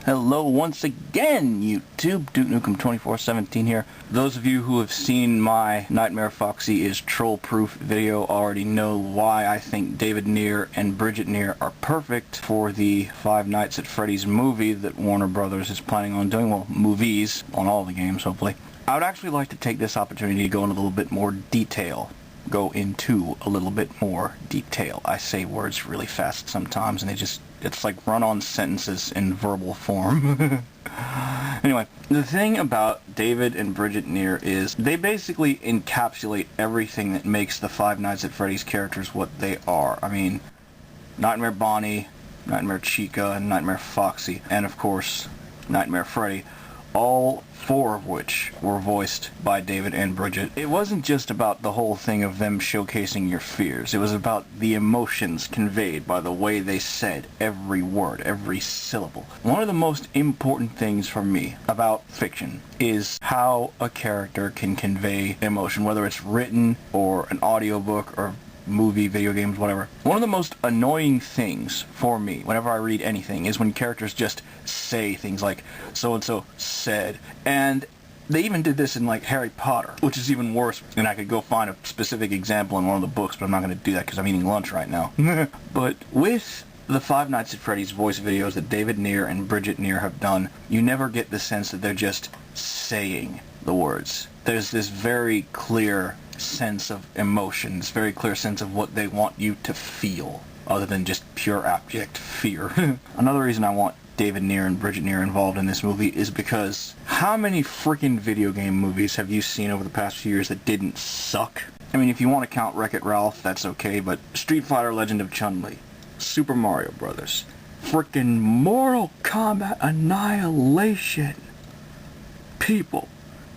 Hello once again, YouTube. Duke Nukem 2417 here. Those of you who have seen my Nightmare Foxy is Troll-Proof video already know why I think David Neer and Bridgette Neer are perfect for the Five Nights at Freddy's movie that Warner Brothers is planning on doing. Well, movies on all the games, hopefully. I would actually like to take this opportunity to go into a little bit more detail. I say words really fast sometimes and it's like run-on sentences in verbal form. Anyway, the thing about David and Bridgette Neer is they basically encapsulate everything that makes the Five Nights at Freddy's characters what they are. I mean, Nightmare Bonnie, Nightmare Chica, and Nightmare Foxy, and of course, Nightmare Freddy. All four of which were voiced by David and Bridgette. It wasn't just about the whole thing of them showcasing your fears. It was about the emotions conveyed by the way they said every word, every syllable. One of the most important things for me about fiction is how a character can convey emotion, whether it's written or an audiobook or movie, video games, whatever. One of the most annoying things for me whenever I read anything is when characters just say things like so-and-so said, and they even did this in like Harry Potter, which is even worse, and I could go find a specific example in one of the books, but I'm not going to do that because I'm eating lunch right now. But with the Five Nights at Freddy's voice videos that David Neer and Bridgette Neer have done, you never get the sense that they're just saying the words. There's this very clear sense of emotion, this very clear sense of what they want you to feel, other than just pure abject fear. Another reason I want David Neer and Bridgette Neer involved in this movie is because how many freaking video game movies have you seen over the past few years that didn't suck? I mean, if you want to count Wreck-It Ralph, that's okay, but Street Fighter Legend of Chun-Li, Super Mario Brothers, freaking Mortal Kombat Annihilation. People,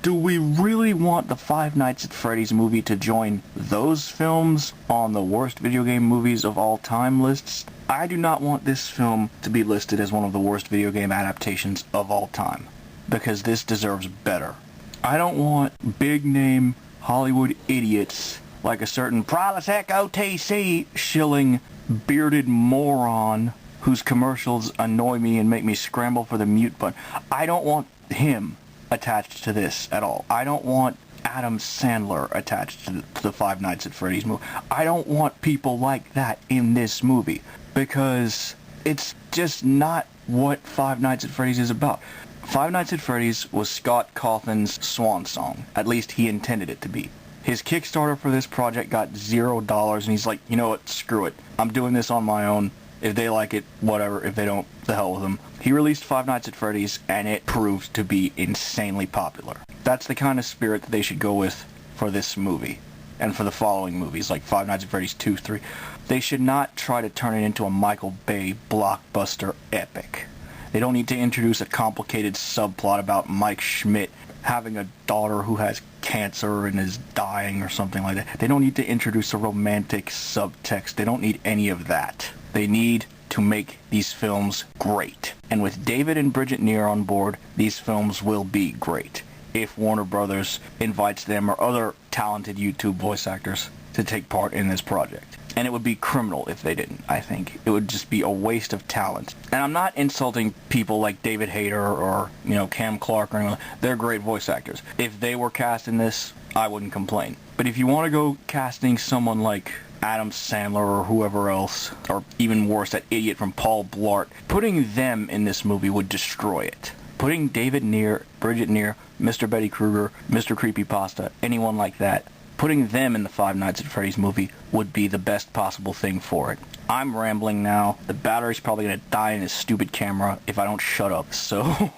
do we really want the Five Nights at Freddy's movie to join those films on the worst video game movies of all time lists? I do not want this film to be listed as one of the worst video game adaptations of all time, because this deserves better. I don't want big name Hollywood idiots like a certain Prilosec OTC shilling bearded moron whose commercials annoy me and make me scramble for the mute button. I don't want him attached to this at all. I don't want Adam Sandler attached to the Five Nights at Freddy's movie. I don't want people like that in this movie, because it's just not what Five Nights at Freddy's is about. Five Nights at Freddy's was Scott Cawthon's swan song. At least he intended it to be. His Kickstarter for this project got $0, and he's like, you know what, screw it. I'm doing this on my own. If they like it, whatever. If they don't, the hell with them. He released Five Nights at Freddy's, and it proved to be insanely popular. That's the kind of spirit that they should go with for this movie, and for the following movies, like Five Nights at Freddy's 2, 3. They should not try to turn it into a Michael Bay blockbuster epic. They don't need to introduce a complicated subplot about Mike Schmidt having a daughter who has cancer and is dying or something like that. They don't need to introduce a romantic subtext. They don't need any of that. They need to make these films great. And with David and Bridgette Neer on board, these films will be great, if Warner Brothers invites them or other talented YouTube voice actors to take part in this project. And it would be criminal if they didn't, I think. It would just be a waste of talent. And I'm not insulting people like David Hayter or, Cam Clark or anyone. They're great voice actors. If they were cast in this, I wouldn't complain. But if you want to go casting someone like Adam Sandler or whoever else, or even worse, that idiot from Paul Blart, putting them in this movie would destroy it. Putting David Neer, Bridgette Neer, Mr. Betty Kruger, Mr. Creepypasta, anyone like that, putting them in the Five Nights at Freddy's movie would be the best possible thing for it. I'm rambling now. The battery's probably going to die in this stupid camera if I don't shut up, so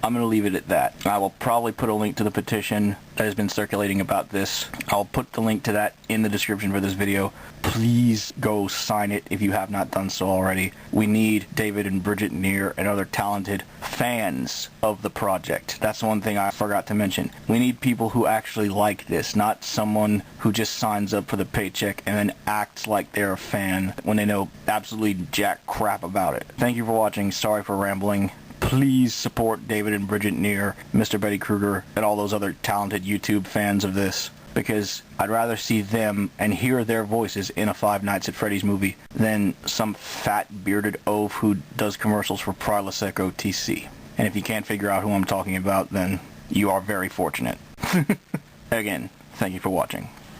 I'm going to leave it at that. I will probably put a link to the petition that has been circulating about this. I'll put the link to that in the description for this video. Please go sign it if you have not done so already. We need David and Bridgette Neer and other talented fans of the project. That's the one thing I forgot to mention. We need people who actually like this, not someone who just signs up for the paycheck and then acts like they're a fan when they know absolutely jack crap about it. Thank you for watching. Sorry for rambling. Please support David and Bridgette Neer, Mr. Betty Kruger, and all those other talented YouTube fans of this, because I'd rather see them and hear their voices in a Five Nights at Freddy's movie than some fat bearded oaf who does commercials for Prilosec OTC. And if you can't figure out who I'm talking about, then you are very fortunate. Again, thank you for watching.